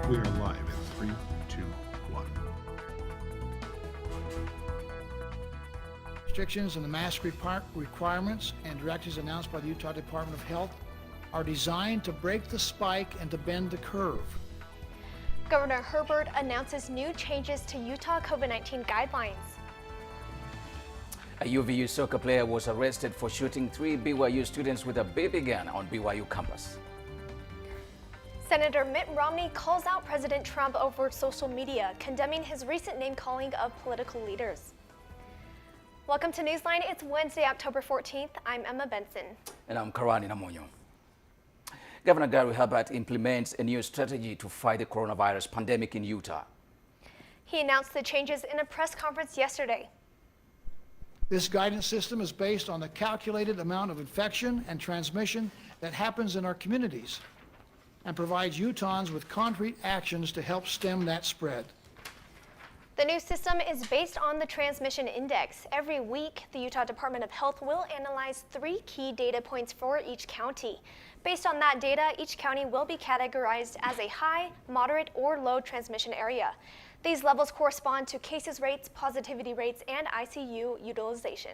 We are live in 3, 2, 1. Restrictions and the mask requirements and directives announced by the Utah Department of Health are designed to break the spike and to bend the curve. Governor Herbert announces new changes to Utah COVID-19 guidelines. A UVU soccer player was arrested for shooting 3 BYU students with a BB gun on BYU campus. Senator Mitt Romney calls out President Trump over social media, condemning his recent name-calling of political leaders. Welcome to Newsline. It's Wednesday, October 14th. I'm Emma Benson. And I'm Karani Namonyo. Governor Gary Herbert implements a new strategy to fight the coronavirus pandemic in Utah. He announced the changes in a press conference yesterday. This guidance system is based on the calculated amount of infection and transmission that happens in our communities and provides Utahns with concrete actions to help stem that spread. The new system is based on the transmission index. Every week, the Utah Department of Health will analyze 3 key data points for each county. Based on that data, each county will be categorized as a high, moderate, or low transmission area. These levels correspond to cases rates, positivity rates, and ICU utilization.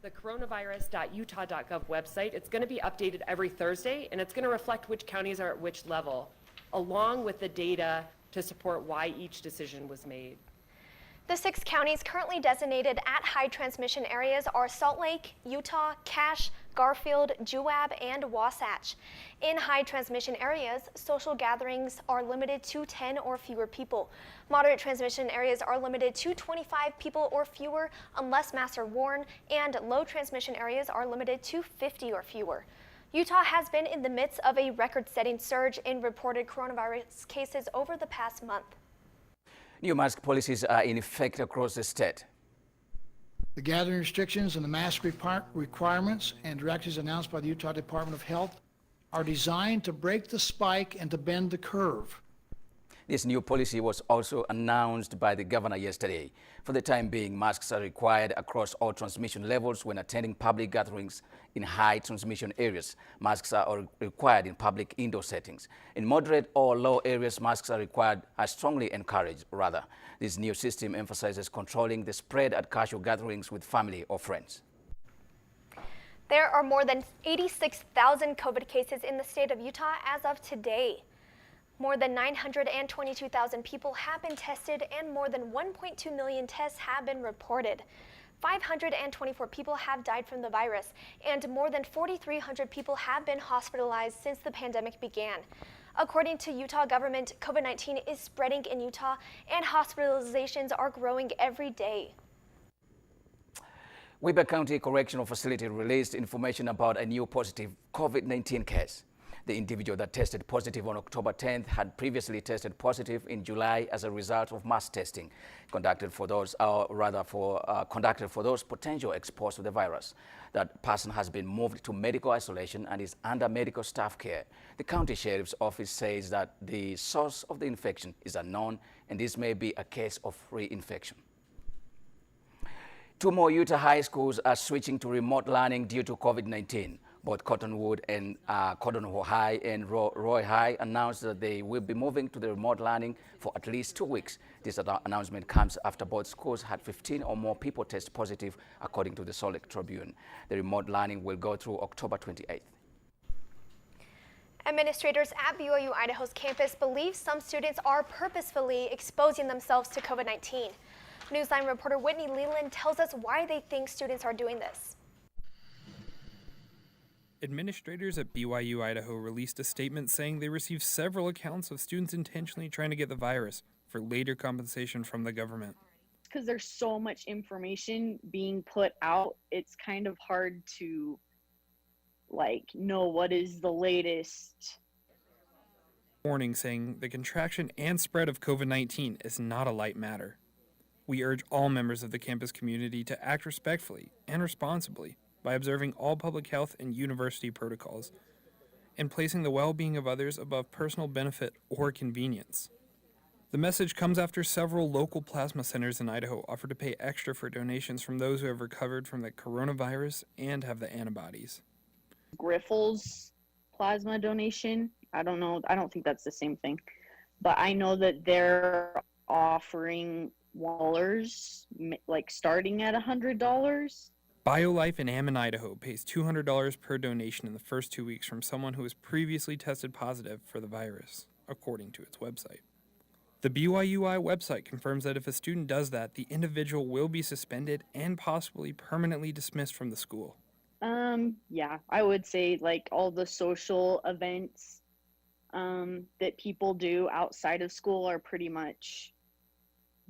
The coronavirus.utah.gov website, it's going to be updated every Thursday, and it's going to reflect which counties are at which level, along with the data to support why each decision was made. The 6 counties currently designated at high transmission areas are Salt Lake, Utah, Cache, Garfield, Juab, and Wasatch. In high transmission areas, social gatherings are limited to 10 or fewer people. Moderate transmission areas are limited to 25 people or fewer unless masks are worn, and low transmission areas are limited to 50 or fewer. Utah has been in the midst of a record-setting surge in reported coronavirus cases over the past month. New mask policies are in effect across the state. The gathering restrictions and the mask requirements and directives announced by the Utah Department of Health are designed to break the spike and to bend the curve. This new policy was also announced by the governor yesterday. For the time being, masks are required across all transmission levels when attending public gatherings in high transmission areas. Masks are required in public indoor settings. In moderate or low areas, masks are strongly encouraged, rather. This new system emphasizes controlling the spread at casual gatherings with family or friends. There are more than 86,000 COVID cases in the state of Utah as of today. More than 922,000 people have been tested and more than 1.2 million tests have been reported. 524 people have died from the virus and more than 4,300 people have been hospitalized since the pandemic began. According to Utah government, COVID-19 is spreading in Utah and hospitalizations are growing every day. Weber County Correctional Facility released information about a new positive COVID-19 case. The individual that tested positive on October 10th had previously tested positive in July as a result of mass testing conducted for those potential exposed to the virus. That person has been moved to medical isolation and is under medical staff care. The county sheriff's office says that the source of the infection is unknown and this may be a case of reinfection. 2 more Utah high schools are switching to remote learning due to COVID-19. Both Cottonwood High and Roy High announced that they will be moving to the remote learning for at least 2 weeks. This announcement comes after both schools had 15 or more people test positive, according to the Salt Lake Tribune. The remote learning will go through October 28th. Administrators at BYU Idaho's campus believe some students are purposefully exposing themselves to COVID-19. Newsline reporter Whitney Leland tells us why they think students are doing this. Administrators at BYU Idaho released a statement saying they received several accounts of students intentionally trying to get the virus for later compensation from the government. Because there's so much information being put out, it's kind of hard to know what is the latest. Warning saying the contraction and spread of COVID-19 is not a light matter. We urge all members of the campus community to act respectfully and responsibly by observing all public health and university protocols and placing the well-being of others above personal benefit or convenience. The message comes after several local plasma centers in Idaho offered to pay extra for donations from those who have recovered from the coronavirus and have the antibodies. Grifols plasma donation, I don't know, I don't think that's the same thing. but I know that they're offering $1, like starting at $100. BioLife in Ammon, Idaho pays $200 per donation in the first 2 weeks from someone who has previously tested positive for the virus, according to its website. The BYUI website confirms that if a student does that, the individual will be suspended and possibly permanently dismissed from the school. Yeah, I would say like all the social events that people do outside of school are pretty much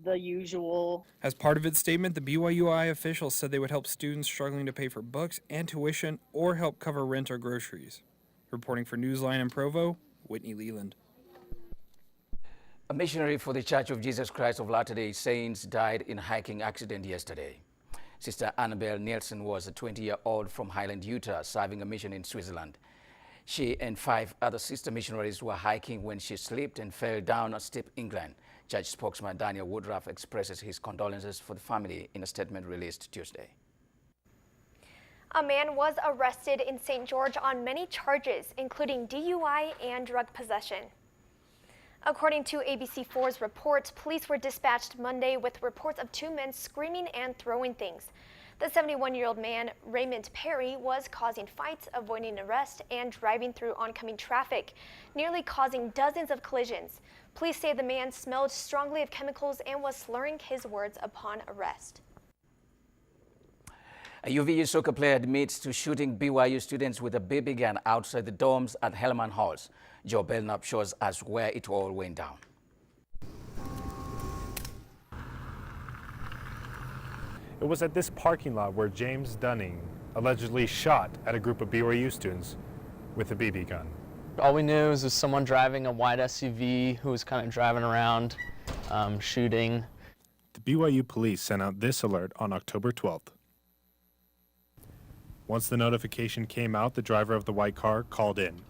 the usual. As part of its statement, the BYUI officials said they would help students struggling to pay for books and tuition or help cover rent or groceries. Reporting for NewsLine in Provo, Whitney Leland. A missionary for the Church of Jesus Christ of Latter-day Saints died in a hiking accident yesterday. Sister Annabelle Nielsen was a 20-year-old from Highland, Utah, serving a mission in Switzerland. She and 5 other sister missionaries were hiking when she slipped and fell down a steep incline. Church spokesman Daniel Woodruff expresses his condolences for the family in a statement released Tuesday. A man was arrested in St. George on many charges, including DUI and drug possession. According to ABC4's report, police were dispatched Monday with reports of 2 men screaming and throwing things. The 71-year-old man, Raymond Perry, was causing fights, avoiding arrest, and driving through oncoming traffic, nearly causing dozens of collisions. Police say the man smelled strongly of chemicals and was slurring his words upon arrest. A UVU soccer player admits to shooting BYU students with a BB gun outside the dorms at Helmand halls. Joe Belknap shows us where it all went down. It was at this parking lot where James Dunning allegedly shot at a group of BYU students with a BB gun. All we knew is someone driving a white SUV who was kind of driving around, shooting. The BYU police sent out this alert on October 12th. Once the notification came out, the driver of the white car called in.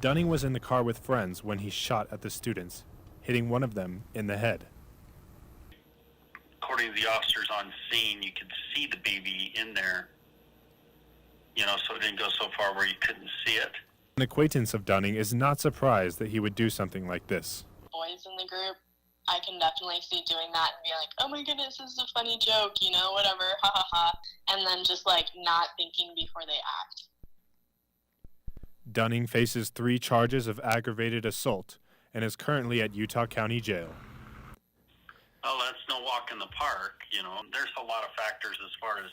Dunning was in the car with friends when he shot at the students, hitting one of them in the head. According to the officers on scene, you could see the BB in there, so it didn't go so far where you couldn't see it. An acquaintance of Dunning is not surprised that he would do something like this. Boys in the group, I can definitely see doing that and be like, oh my goodness, this is a funny joke, whatever, ha ha ha, and then just not thinking before they act. Dunning faces 3 charges of aggravated assault and is currently at Utah County Jail. Oh, that's no walk in the park, There's a lot of factors as far as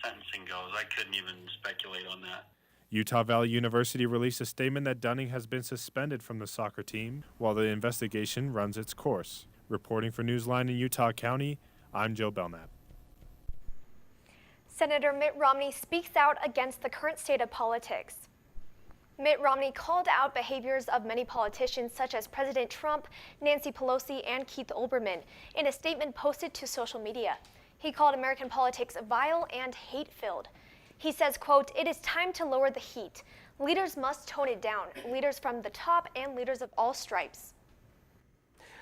sentencing goes. I couldn't even speculate on that. Utah Valley University released a statement that Dunning has been suspended from the soccer team while the investigation runs its course. Reporting for NewsLine in Utah County, I'm Joe Belknap. Senator Mitt Romney speaks out against the current state of politics. Mitt Romney called out behaviors of many politicians such as President Trump, Nancy Pelosi, and Keith Olbermann in a statement posted to social media. He called American politics vile and hate-filled. He says, quote, "It is time to lower the heat. Leaders must tone it down, leaders from the top and leaders of all stripes."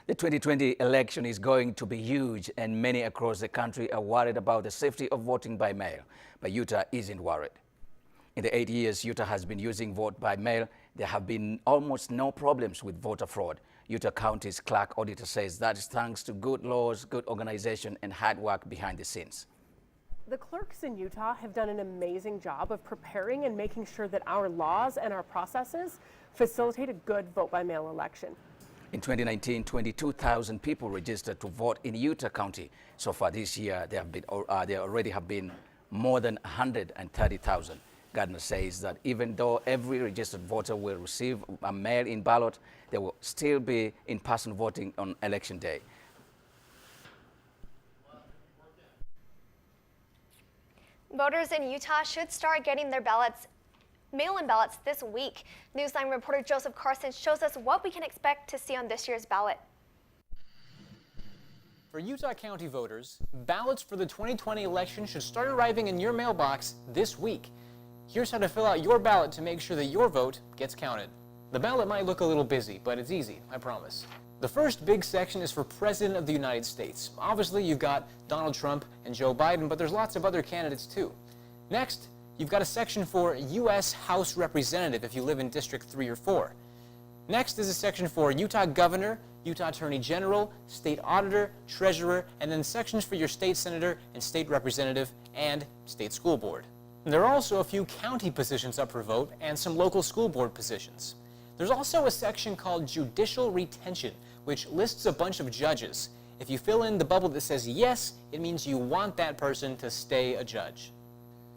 The 2020 election is going to be huge, and many across the country are worried about the safety of voting by mail. But Utah isn't worried. In the 8 years Utah has been using vote by mail, there have been almost no problems with voter fraud. Utah County's clerk auditor says that is thanks to good laws, good organization, and hard work behind the scenes. The clerks in Utah have done an amazing job of preparing and making sure that our laws and our processes facilitate a good vote-by-mail election. In 2019, 22,000 people registered to vote in Utah County. So far this year, there already have been more than 130,000. Gardner says that even though every registered voter will receive a mail-in ballot, there will still be in-person voting on election day. Voters in Utah should start getting their mail-in ballots this week. NewsLine reporter Joseph Carson shows us what we can expect to see on this year's ballot. For Utah County voters, ballots for the 2020 election should start arriving in your mailbox this week. Here's how to fill out your ballot to make sure that your vote gets counted. The ballot might look a little busy, but it's easy, I promise. The first big section is for President of the United States. Obviously, you've got Donald Trump and Joe Biden, but there's lots of other candidates too. Next, you've got a section for U.S. House Representative if you live in District 3 or 4. Next is a section for Utah Governor, Utah Attorney General, State Auditor, Treasurer, and then sections for your State Senator and State Representative and State School Board. And there are also a few county positions up for vote and some local school board positions. There's also a section called Judicial Retention, which lists a bunch of judges. If you fill in the bubble that says yes, it means you want that person to stay a judge.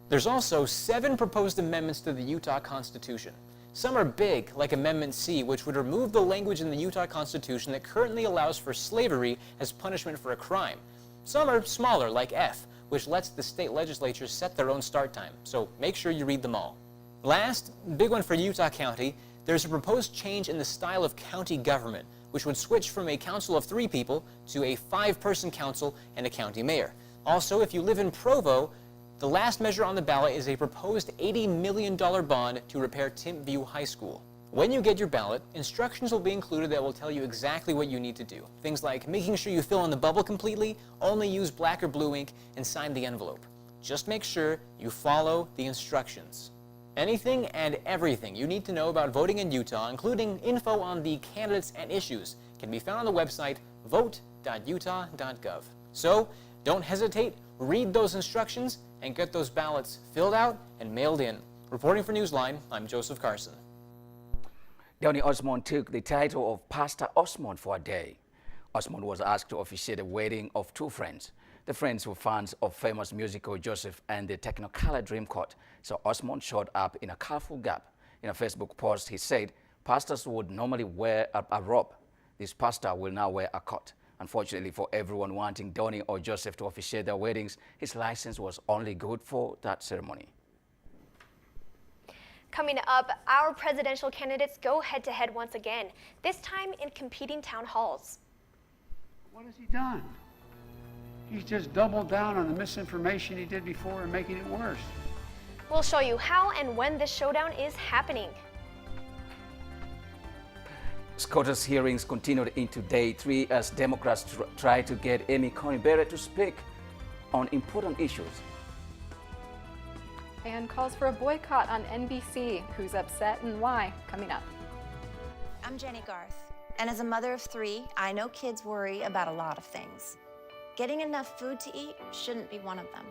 There's also 7 proposed amendments to the Utah Constitution. Some are big, like Amendment C, which would remove the language in the Utah Constitution that currently allows for slavery as punishment for a crime. Some are smaller, like F, which lets the state legislatures set their own start time, so make sure you read them all. Last, big one for Utah County, there's a proposed change in the style of county government, which would switch from a council of 3 people to a 5-person council and a county mayor. Also, if you live in Provo, the last measure on the ballot is a proposed $80 million bond to repair Timpview High School. When you get your ballot, instructions will be included that will tell you exactly what you need to do. Things like making sure you fill in the bubble completely, only use black or blue ink, and sign the envelope. Just make sure you follow the instructions. Anything and everything you need to know about voting in Utah, including info on the candidates and issues, can be found on the website vote.utah.gov. So, don't hesitate, read those instructions, and get those ballots filled out and mailed in. Reporting for Newsline, I'm Joseph Carson. Donny Osmond took the title of Pastor Osmond for a day. Osmond was asked to officiate the wedding of 2 friends. The friends were fans of famous musical Joseph and the Technicolor Dreamcoat, so Osmond showed up in a colorful garb. In a Facebook post, he said, pastors would normally wear a robe. This pastor will now wear a coat. Unfortunately for everyone wanting Donny or Joseph to officiate their weddings, his license was only good for that ceremony. Coming up, our presidential candidates go head-to-head once again, this time in competing town halls. What has he done? He's just doubled down on the misinformation he did before and making it worse. We'll show you how and when this showdown is happening. SCOTUS hearings continued into day 3 as Democrats try to get Amy Coney Barrett to speak on important issues. And calls for a boycott on NBC. Who's upset and why? Coming up. I'm Jenny Garth, and as a mother of 3, I know kids worry about a lot of things. Getting enough food to eat shouldn't be one of them.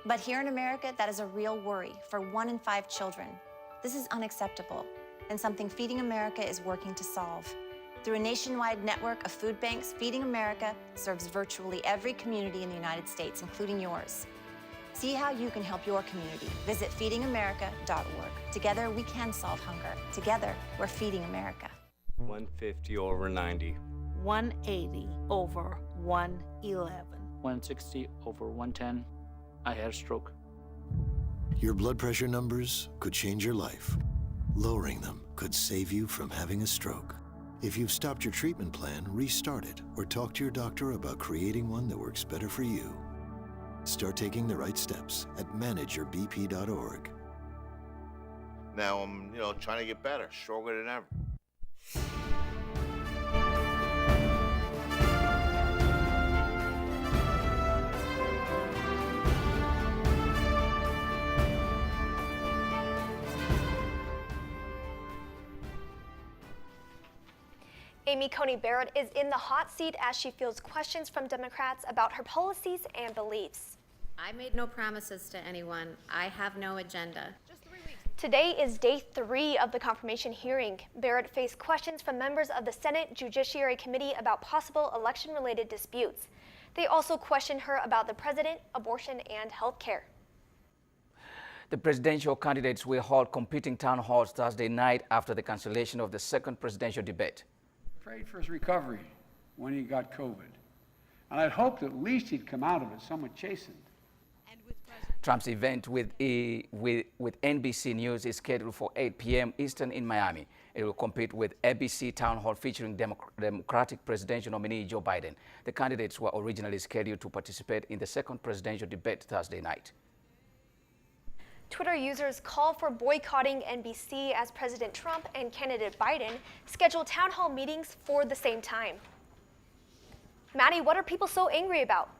But here in America, that is a real worry for 1 in 5 children. This is unacceptable, and something Feeding America is working to solve. Through a nationwide network of food banks, Feeding America serves virtually every community in the United States, including yours. See how you can help your community. Visit feedingamerica.org. Together, we can solve hunger. Together, we're Feeding America. 150 over 90. 180 over 111. 160 over 110. I had a stroke. Your blood pressure numbers could change your life. Lowering them could save you from having a stroke. If you've stopped your treatment plan, restart it or talk to your doctor about creating one that works better for you. Start taking the right steps at manageyourbp.org. Now I'm, trying to get better, stronger than ever. Amy Coney Barrett is in the hot seat as she fields questions from Democrats about her policies and beliefs. I made no promises to anyone. I have no agenda. Today is day 3 of the confirmation hearing. Barrett faced questions from members of the Senate Judiciary Committee about possible election-related disputes. They also questioned her about the president, abortion, and health care. The presidential candidates will hold competing town halls Thursday night after the cancellation of the second presidential debate. Prayed for his recovery when he got COVID. And I'd hoped at least he'd come out of it somewhat chastened. Trump's event with NBC News is scheduled for 8 p.m. Eastern in Miami. It will compete with ABC Town Hall featuring Democratic presidential nominee Joe Biden. The candidates were originally scheduled to participate in the second presidential debate Thursday night. Twitter users call for boycotting NBC as President Trump and candidate Biden schedule town hall meetings for the same time. Maddie, what are people so angry about?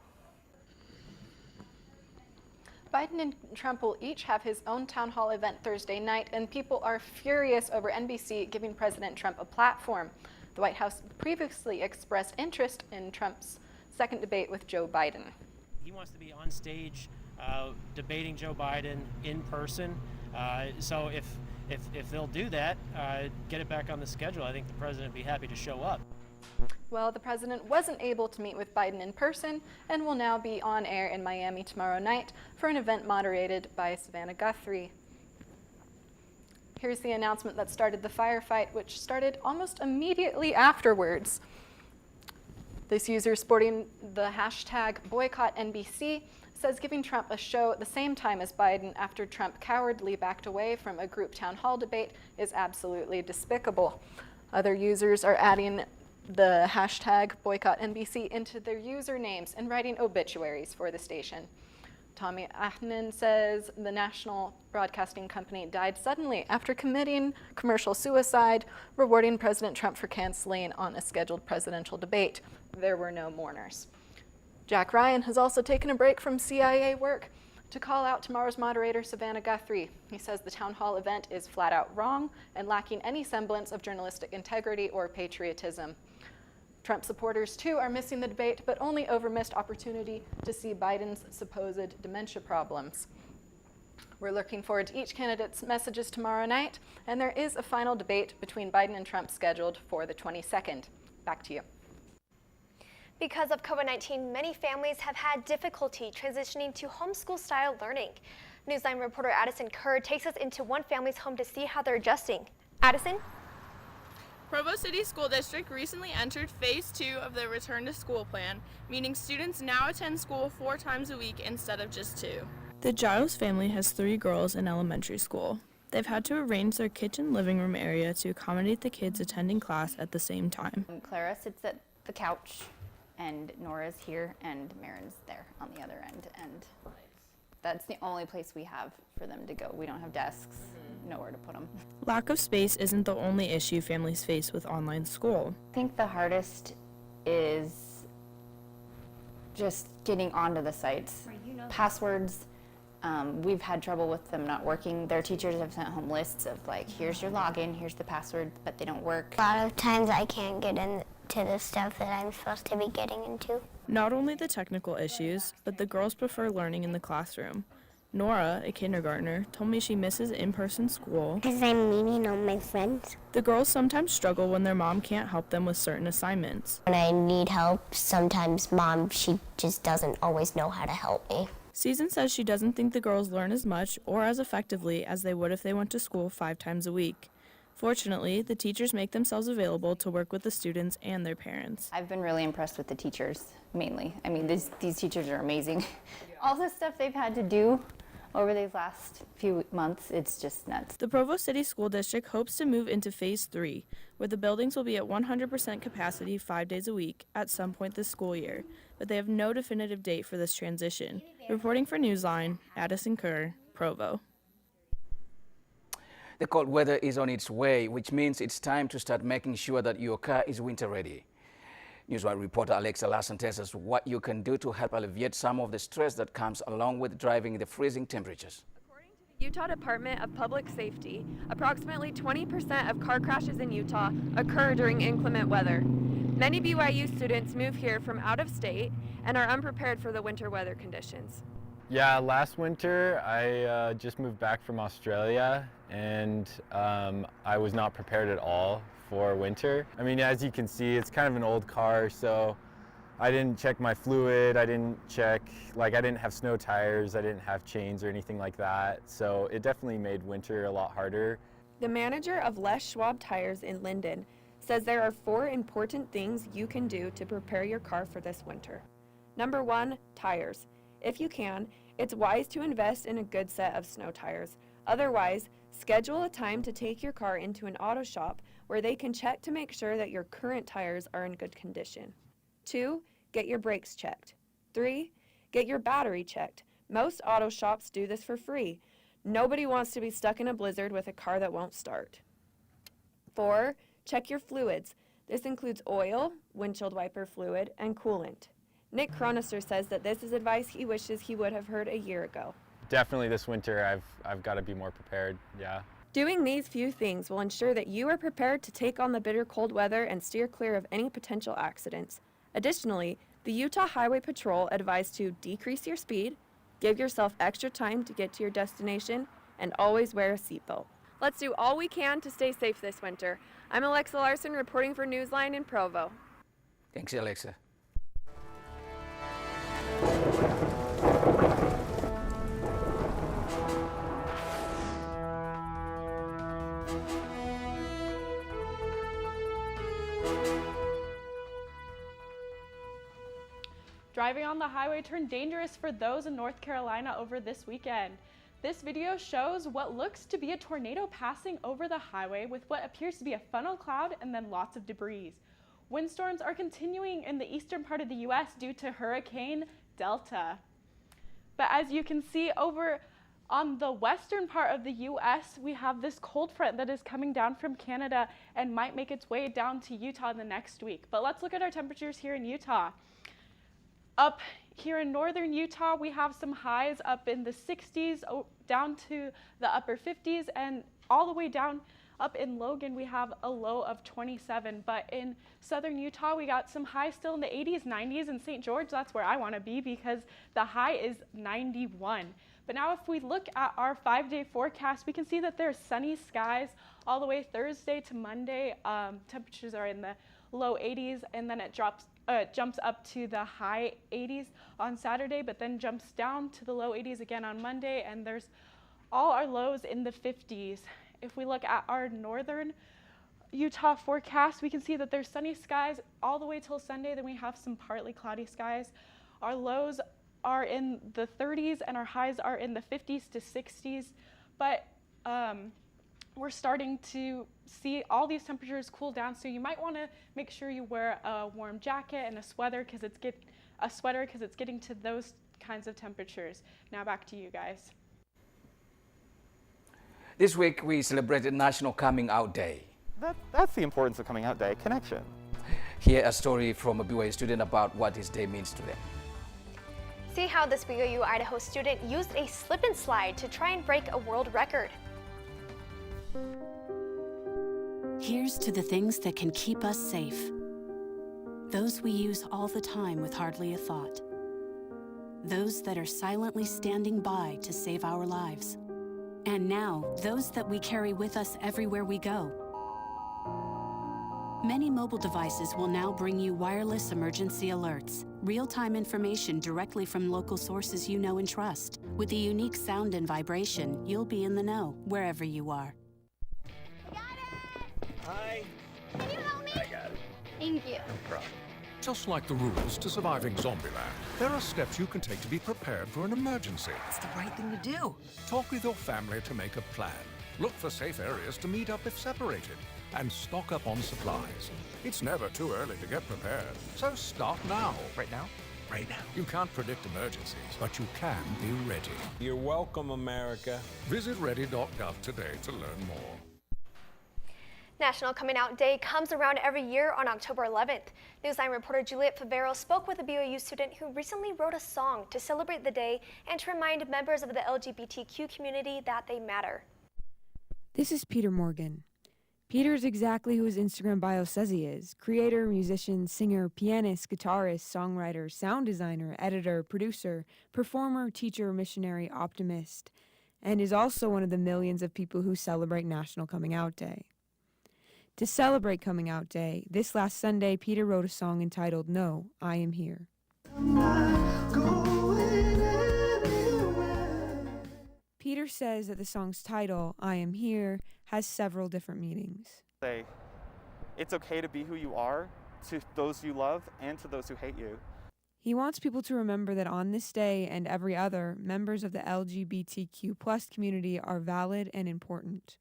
Biden and Trump will each have his own town hall event Thursday night, and people are furious over NBC giving President Trump a platform. The White House previously expressed interest in Trump's second debate with Joe Biden. He wants to be on stage debating Joe Biden in person. So if they'll do that, get it back on the schedule, I think the president would be happy to show up. Well, the president wasn't able to meet with Biden in person and will now be on air in Miami tomorrow night for an event moderated by Savannah Guthrie. Here's the announcement that started the firefight, which started almost immediately afterwards. This user sporting the hashtag #BoycottNBC says giving Trump a show at the same time as Biden after Trump cowardly backed away from a group town hall debate is absolutely despicable. Other users are adding the hashtag #BoycottNBC into their usernames and writing obituaries for the station. Tommy Ahnen says the national broadcasting company died suddenly after committing commercial suicide, rewarding President Trump for canceling on a scheduled presidential debate. There were no mourners. Jack Ryan has also taken a break from CIA work to call out tomorrow's moderator, Savannah Guthrie. He says the town hall event is flat out wrong and lacking any semblance of journalistic integrity or patriotism. Trump supporters, too, are missing the debate, but only over missed opportunity to see Biden's supposed dementia problems. We're looking forward to each candidate's messages tomorrow night, and there is a final debate between Biden and Trump scheduled for the 22nd. Back to you. Because of COVID-19, many families have had difficulty transitioning to homeschool-style learning. NewsLine reporter Addison Kerr takes us into one family's home to see how they're adjusting. Addison? Provo City School District recently entered Phase 2 of their Return to School plan, meaning students now attend school 4 times a week instead of just 2. The Giles family has 3 girls in elementary school. They've had to arrange their kitchen living room area to accommodate the kids attending class at the same time. Clara sits at the couch, and Nora's here, and Marin's there on the other end, and that's the only place we have for them to go. We don't have desks, nowhere to put them. Lack of space isn't the only issue families face with online school. I think the hardest is just getting onto the sites. Passwords, we've had trouble with them not working. Their teachers have sent home lists of like, here's your login, here's the password, but they don't work. A lot of times I can't get into the stuff that I'm supposed to be getting into. Not only the technical issues, but the girls prefer learning in the classroom. Nora, a kindergartner, told me she misses in-person school because I'm meeting all my friends. The girls sometimes struggle when their mom can't help them with certain assignments. When I need help, sometimes Mom, she just doesn't always know how to help me. Season says she doesn't think the girls learn as much or as effectively as they would if they went to school 5 times a week. Fortunately, the teachers make themselves available to work with the students and their parents. I've been really impressed with the teachers, mainly. I mean, these teachers are amazing. All the stuff they've had to do over these last few months, it's just nuts. The Provo City School District hopes to move into Phase 3, where the buildings will be at 100% capacity 5 days a week at some point this school year, but they have no definitive date for this transition. Reporting for NewsLine, Addison Kerr, Provo. The cold weather is on its way, which means it's time to start making sure that your car is winter ready. NewsLine reporter Alexa Larson tells us what you can do to help alleviate some of the stress that comes along with driving in the freezing temperatures. According to the Utah Department of Public Safety, approximately 20% of car crashes in Utah occur during inclement weather. Many BYU students move here from out of state and are unprepared for the winter weather conditions. Yeah, last winter I just moved back from Australia, and I was not prepared at all for winter. I mean, as you can see, it's kind of an old car, so I didn't check my fluid, I didn't have snow tires, I didn't have chains or anything like that, so it definitely made winter a lot harder. The manager of Les Schwab Tires in Linden says there are 4 important things you can do to prepare your car for this winter. Number 1, tires. If you can, it's wise to invest in a good set of snow tires. Otherwise, schedule a time to take your car into an auto shop where they can check to make sure that your current tires are in good condition. 2, get your brakes checked. 3, get your battery checked. Most auto shops do this for free. Nobody wants to be stuck in a blizzard with a car that won't start. 4, check your fluids. This includes oil, windshield wiper fluid, and coolant. Nick Cronister says that this is advice he wishes he would have heard a year ago. definitely this winter I've got to be more prepared, yeah. Doing these few things will ensure that you are prepared to take on the bitter cold weather and steer clear of any potential accidents. Additionally, the Utah Highway Patrol advised to decrease your speed, give yourself extra time to get to your destination, and always wear a seatbelt. Let's do all we can to stay safe this winter. I'm Alexa Larson reporting for NewsLine in Provo. Thanks, Alexa. Driving on the highway turned dangerous for those in North Carolina over this weekend. This video shows what looks to be a tornado passing over the highway with what appears to be a funnel cloud and then lots of debris. Windstorms are continuing in the eastern part of the U.S. due to Hurricane Delta. But as you can see over on the western part of the U.S., we have this cold front that is coming down from Canada and might make its way down to Utah in the next week. But let's look at our temperatures here in Utah. Up here in northern Utah, we have some highs up in the 60s, down to the upper 50s, and all the way down up in Logan, we have a low of 27. But in southern Utah, we got some highs still in the 80s, 90s. In St. George, that's where I want to be because the high is 91. But now if we look at our 5-day forecast, we can see that there's sunny skies all the way Thursday to Monday. Temperatures are in the low 80s, and then it jumps up to the high 80s on Saturday, but then jumps down to the low 80s again on Monday, and there's all our lows in the 50s. If we look at our northern Utah forecast, we can see that there's sunny skies all the way till Sunday, then we have some partly cloudy skies. Our lows are in the 30s and our highs are in the 50s to 60s, but we're starting to see all these temperatures cool down, so you might want to make sure you wear a warm jacket and a sweater because it's getting to those kinds of temperatures. Now back to you guys. This week we celebrated National Coming Out Day. That's the importance of Coming Out Day, connection. Hear a story from a BYU student about what this day means to them. See how this BYU Idaho student used a slip and slide to try and break a world record. Here's to the things that can keep us safe. Those we use all the time with hardly a thought. Those that are silently standing by to save our lives. And now, those that we carry with us everywhere we go. Many mobile devices will now bring you wireless emergency alerts, real-time information directly from local sources you know and trust. With the unique sound and vibration, you'll be in the know wherever you are. Hi. Can you help me? I got it. Thank you. No problem. Just like the rules to surviving Zombieland, there are steps you can take to be prepared for an emergency. It's the right thing to do. Talk with your family to make a plan. Look for safe areas to meet up if separated. And stock up on supplies. It's never too early to get prepared, so start now. Right now? Right now. You can't predict emergencies, but you can be ready. You're welcome, America. Visit ready.gov today to learn more. National Coming Out Day comes around every year on October 11th. NewsLine reporter Juliet Favero spoke with a BYU student who recently wrote a song to celebrate the day and to remind members of the LGBTQ community that they matter. This is Peter Morgan. Peter is exactly who his Instagram bio says he is. Creator, musician, singer, pianist, guitarist, songwriter, sound designer, editor, producer, performer, teacher, missionary, optimist, and is also one of the millions of people who celebrate National Coming Out Day. To celebrate Coming Out Day, this last Sunday, Peter wrote a song entitled No, I Am Here. Peter says that the song's title, I Am Here, has several different meanings. Say, it's okay to be who you are to those you love and to those who hate you. He wants people to remember that on this day and every other, members of the LGBTQ+ community are valid and important.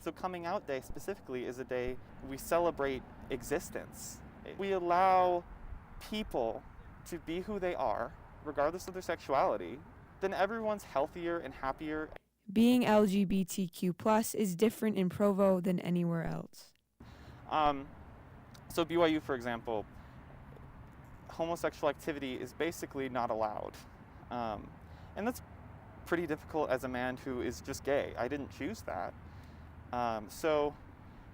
So Coming Out Day specifically is a day we celebrate existence. We allow people to be who they are, regardless of their sexuality. Then everyone's healthier and happier. Being LGBTQ+ is different in Provo than anywhere else. So BYU, for example, homosexual activity is basically not allowed. And that's pretty difficult as a man who is just gay. I didn't choose that. So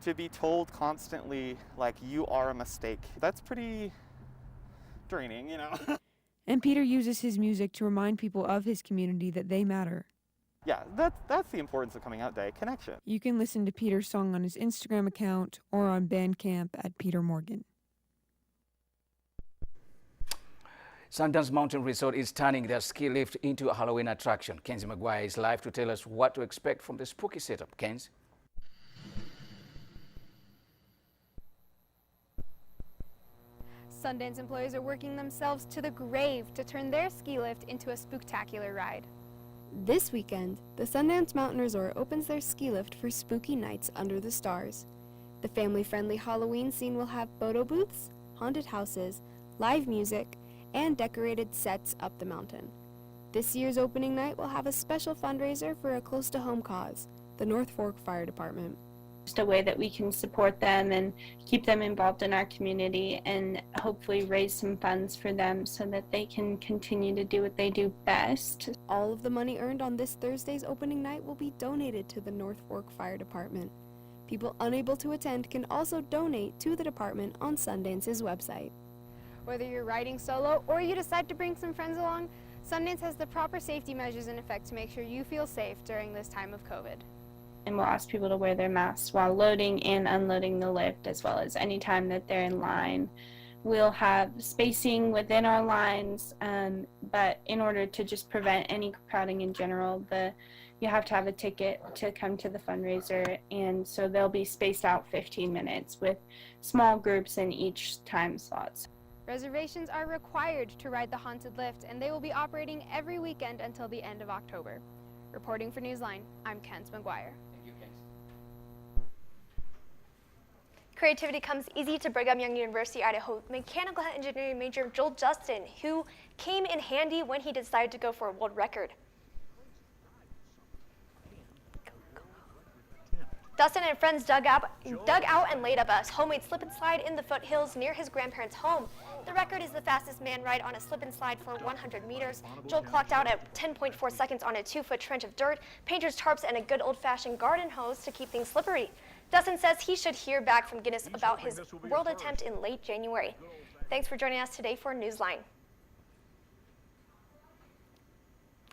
to be told constantly, like, you are a mistake, that's pretty draining, you know? And Peter uses his music to remind people of his community that they matter. Yeah, that's the importance of Coming Out Day, connection. You can listen to Peter's song on his Instagram account or on Bandcamp at Peter Morgan. Sundance Mountain Resort is turning their ski lift into a Halloween attraction. Kenzie McGuire is live to tell us what to expect from the spooky setup. Kenzie? Sundance employees are working themselves to the grave to turn their ski lift into a spooktacular ride. This weekend, the Sundance Mountain Resort opens their ski lift for spooky nights under the stars. The family-friendly Halloween scene will have photo booths, haunted houses, live music, and decorated sets up the mountain. This year's opening night will have a special fundraiser for a close-to-home cause, the North Fork Fire Department. Just a way that we can support them and keep them involved in our community and hopefully raise some funds for them so that they can continue to do what they do best. All of the money earned on this Thursday's opening night will be donated to the North Fork Fire Department. People unable to attend can also donate to the department on Sundance's website. Whether you're riding solo or you decide to bring some friends along, Sundance has the proper safety measures in effect to make sure you feel safe during this time of COVID. And we'll ask people to wear their masks while loading and unloading the lift, as well as any time that they're in line. We'll have spacing within our lines, but in order to just prevent any crowding in general, you have to have a ticket to come to the fundraiser, and so they'll be spaced out 15 minutes with small groups in each time slots. Reservations are required to ride the haunted lift, and they will be operating every weekend until the end of October. Reporting for Newsline, I'm Kenzie McGuire. Creativity comes easy to Brigham Young University, Idaho mechanical engineering major Joel Justin, who came in handy when he decided to go for a world record. Dustin and friends dug out and laid up a homemade slip and slide in the foothills near his grandparents' home. The record is the fastest man ride on a slip and slide for 100 meters. Joel clocked out at 10.4 seconds on a 2-foot trench of dirt, painter's tarps, and a good old-fashioned garden hose to keep things slippery. Dustin says he should hear back from Guinness about his world attempt in late January. Thanks for joining us today for Newsline.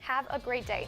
Have a great day.